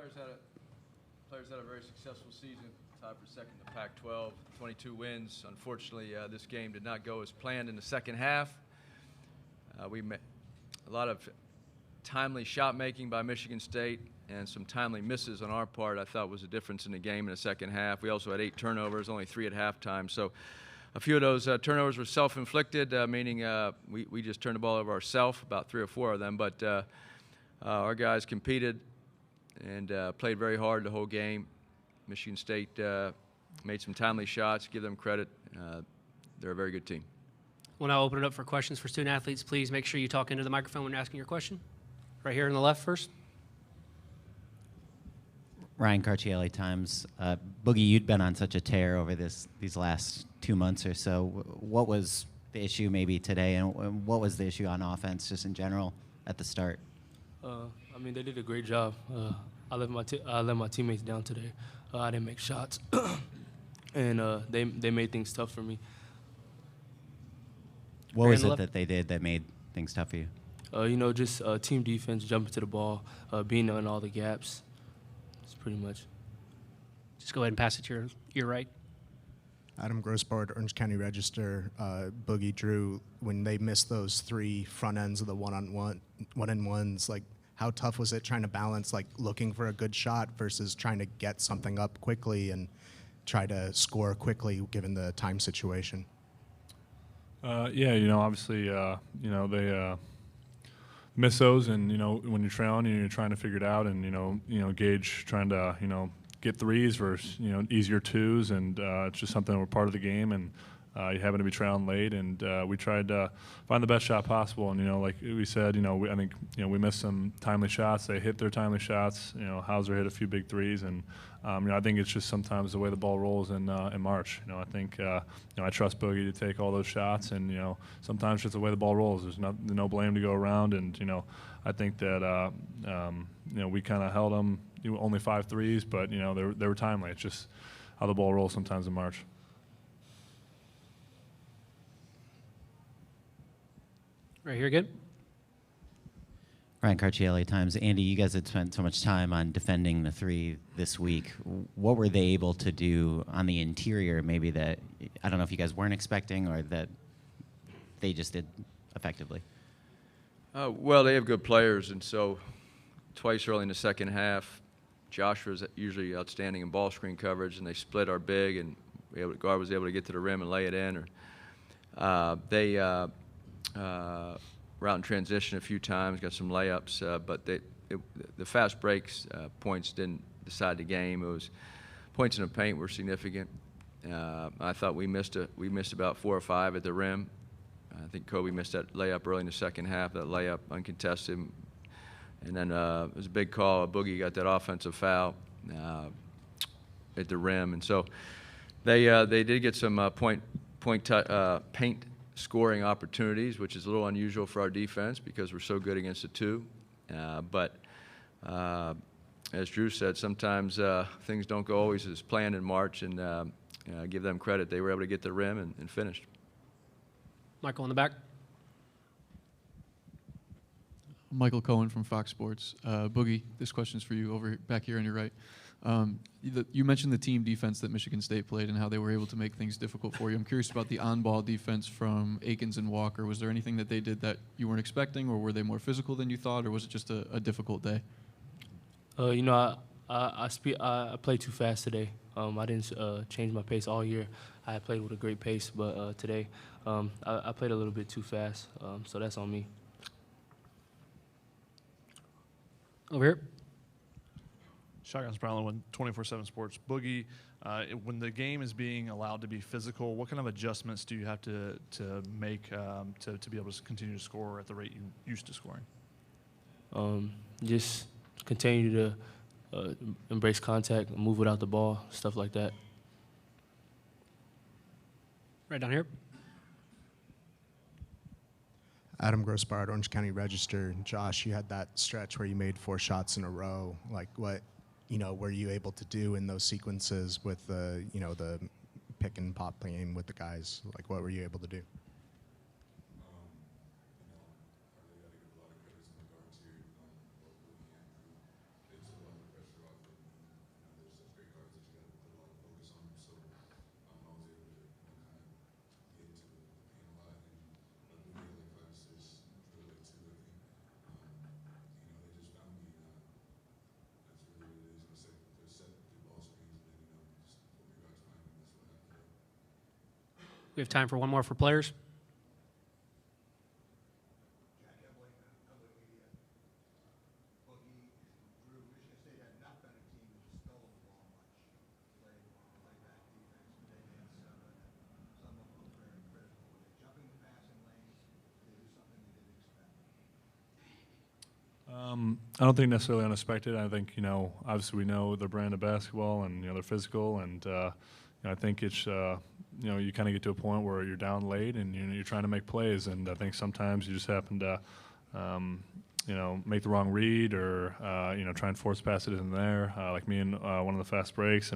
Players had a very successful season, tied for second in the Pac-12, 22 wins. Unfortunately, this game did not go as planned in the second half. We met a lot of timely shot making by Michigan State and some timely misses on our part. I thought was a difference in the game in the second half. We also had 8 turnovers, only 3 at halftime. So a few of those turnovers were self-inflicted, meaning we just turned the ball over ourselves, about 3 or 4 of them. But our guys competed and played very hard the whole game. Michigan State made some timely shots. Give them credit. They're a very good team. We'll now open it up for questions for student athletes. Please make sure you talk into the microphone when you're asking your question. Right here on the left first. Ryan Cartier, LA Times. Boogie, you'd been on such a tear over these last 2 months or so. What was the issue maybe today, and what was the issue on offense just in general at the start? I mean, they did a great job. I let my teammates down today. I didn't make shots, and they made things tough for me. What was it that they did that made things tough for you? Just team defense, jumping to the ball, being in all the gaps. That's pretty much. Just go ahead and pass it to your right. Adam Grossbard, Orange County Register. Boogie, Drew, when they missed those 3 front ends of the one-on-ones, like, how tough was it trying to balance, like, looking for a good shot versus trying to get something up quickly and try to score quickly given the time situation? Obviously, they miss those, and when you're trailing, you're trying to figure it out, and Gage trying to get threes versus easier twos, and it's just something we're part of the game, and you happen to be trailing late, and we tried to find the best shot possible, and like we said, I think we missed some timely shots. They hit their timely shots. Hauser hit a few big threes, and I think it's just sometimes the way the ball rolls in March. I think I trust Boogie to take all those shots, and sometimes it's the way the ball rolls. There's no blame to go around, and I think that we kind of held them only 5 threes, but they were timely. It's just how the ball rolls sometimes in March. Right here, good. Ryan Cartier, LA Times. Andy, you guys had spent so much time on defending the 3 this week. What were they able to do on the interior, maybe that, I don't know if you guys weren't expecting or that they just did effectively? Well, they have good players, and so twice early in the second half, Josh was usually outstanding in ball screen coverage, and they split our big, and guard was able to get to the rim and lay it in. They were out in transition a few times, got some layups, but the fast breaks points didn't decide the game. It was points in the paint were significant. I thought we missed about 4 or 5 at the rim. I think Kobe missed that layup early in the second half, that layup uncontested. And then it was a big call. Boogie got that offensive foul at the rim. And so they did get some paint scoring opportunities, which is a little unusual for our defense because we're so good against the 2. But as Drew said, sometimes things don't go always as planned in March, and give them credit. They were able to get the rim and finished. Michael in the back. Michael Cohen from Fox Sports. Boogie, this question's for you back here on your right. You mentioned the team defense that Michigan State played and how they were able to make things difficult for you. I'm curious about the on-ball defense from Akins and Walker. Was there anything that they did that you weren't expecting, or were they more physical than you thought, or was it just a difficult day? I played too fast today. I didn't change my pace all year. I played with a great pace, but today I played a little bit too fast, so that's on me. Over here. Shotguns Brownlow, 24/7 Sports. Boogie, when the game is being allowed to be physical, what kind of adjustments do you have to make to be able to continue to score at the rate you used to scoring? Just continue to embrace contact, move without the ball, stuff like that. Right down here. Adam Grossbard, Orange County Register. Josh, you had that stretch where you made 4 shots in a row. Like, what, were you able to do in those sequences with the, the pick and pop game with the guys? Like, what were you able to do? We have time for one more for players. I don't think necessarily unexpected. I think, obviously we know their brand of basketball and, they're physical. And I think it's, you kind of get to a point where you're down late and you're trying to make plays. And I think sometimes you just happen to, make the wrong read or, try and force pass it in there, like me in one of the fast breaks,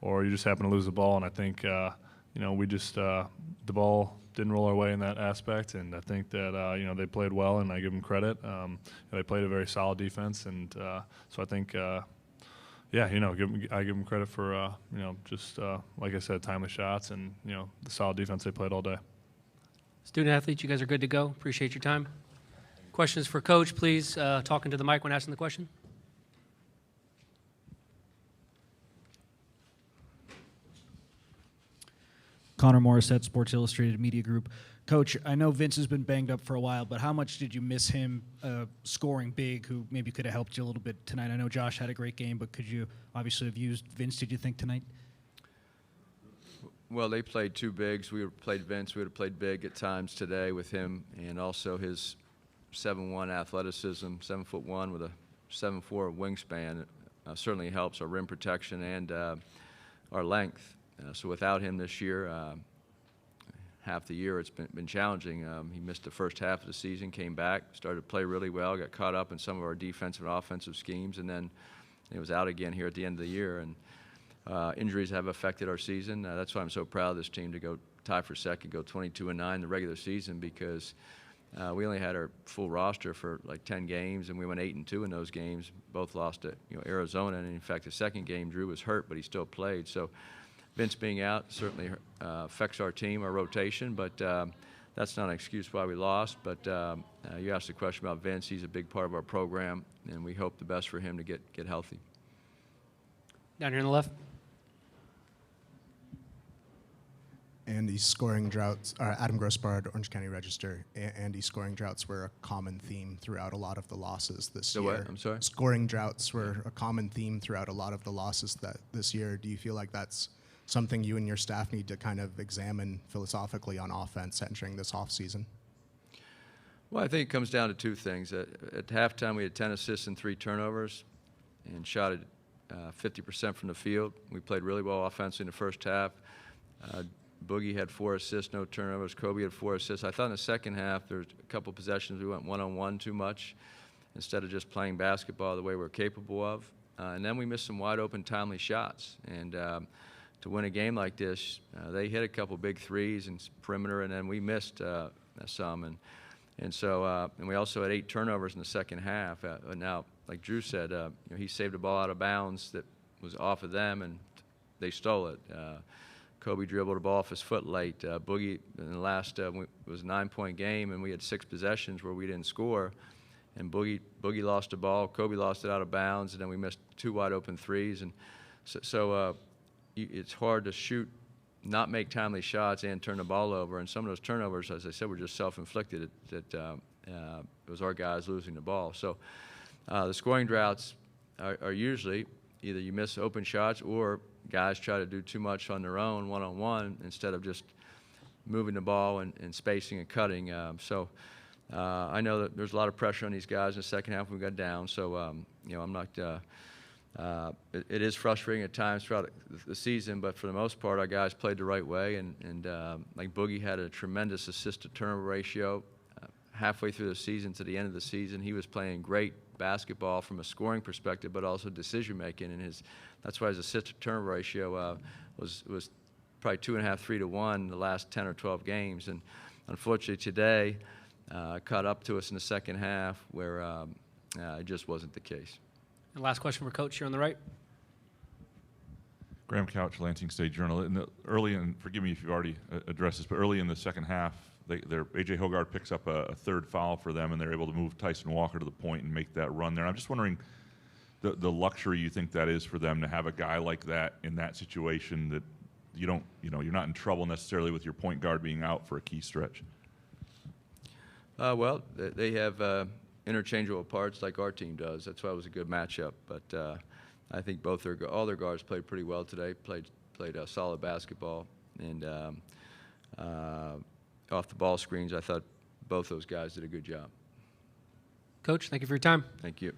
or you just happen to lose the ball. And I think, we just, the ball didn't roll our way in that aspect, and I think that they played well, and I give them credit. They played a very solid defense, and so I think, I give them credit for just like I said, timely shots and the solid defense they played all day. Student athletes, you guys are good to go. Appreciate your time. Questions for Coach, please. Talk into the mic when asking the question. Connor Morissette, Sports Illustrated Media Group. Coach, I know Vince has been banged up for a while, but how much did you miss him scoring big, who maybe could have helped you a little bit tonight? I know Josh had a great game, but could you obviously have used Vince, did you think, tonight? Well, they played two bigs. We played Vince. We would have played big at times today with him, and also his 7'1" athleticism, 7'1" with a 7'4" wingspan certainly helps our rim protection and our length. So without him this year, half the year it's been challenging. He missed the first half of the season, came back, started to play really well, got caught up in some of our defensive and offensive schemes, and then he was out again here at the end of the year. And injuries have affected our season. That's why I'm so proud of this team to go tie for second, go 22-9 in the regular season, because we only had our full roster for like 10 games, and we went 8-2 in those games. Both lost to Arizona, and in fact, the second game, Drew was hurt, but he still played. So Vince being out certainly affects our team, our rotation, but that's not an excuse why we lost. But you asked a question about Vince. He's a big part of our program, and we hope the best for him to get healthy. Down here on the left. Andy's scoring droughts, Adam Grossbard, Orange County Register. Andy's scoring droughts were a common theme throughout a lot of the losses this year. What? I'm sorry? Scoring droughts were a common theme throughout a lot of the losses this year. Do you feel like that's something you and your staff need to kind of examine philosophically on offense entering this offseason? Well, I think it comes down to two things. At halftime, we had 10 assists and 3 turnovers and shot at 50% from the field. We played really well offensively in the first half. Boogie had 4 assists, no turnovers. Kobe had 4 assists. I thought in the second half there was a couple possessions we went one-on-one too much instead of just playing basketball the way we're capable of. And then we missed some wide-open, timely shots. And to win a game like this, they hit a couple big threes and perimeter, and then we missed some. And so we also had 8 turnovers in the second half. Now, like Drew said, he saved a ball out of bounds that was off of them, and they stole it. Kobe dribbled the ball off his foot late. Boogie, in the last, it was a 9-point game, and we had 6 possessions where we didn't score. And Boogie lost the ball. Kobe lost it out of bounds, and then we missed 2 wide-open threes. And so it's hard to shoot, not make timely shots, and turn the ball over. And some of those turnovers, as I said, were just self-inflicted. It was our guys losing the ball. So the scoring droughts are usually either you miss open shots or guys try to do too much on their own, one-on-one, instead of just moving the ball and spacing and cutting. I know that there's a lot of pressure on these guys in the second half when we got down. So, I'm not it is frustrating at times throughout the season, but for the most part, our guys played the right way. And like Boogie had a tremendous assist-to-turnover ratio. Halfway through the season to the end of the season, he was playing great basketball from a scoring perspective, but also decision-making. And that's why his assist-to-turnover ratio was probably 2.5, 3 to 1 the last 10 or 12 games. And unfortunately today, caught up to us in the second half where it just wasn't the case. And last question for Coach here on the right. Graham Couch, Lansing State Journal. Forgive me if you've already addressed this, but early in the second half, A.J. Hogarth picks up a 3rd foul for them, and they're able to move Tyson Walker to the point and make that run there. I'm just wondering the luxury you think that is for them to have a guy like that in that situation that you don't, you're not in trouble necessarily with your point guard being out for a key stretch? Well, they have interchangeable parts like our team does. That's why it was a good matchup. But I think all their guards played pretty well today. Played solid basketball, and off the ball screens, I thought both those guys did a good job. Coach, thank you for your time. Thank you.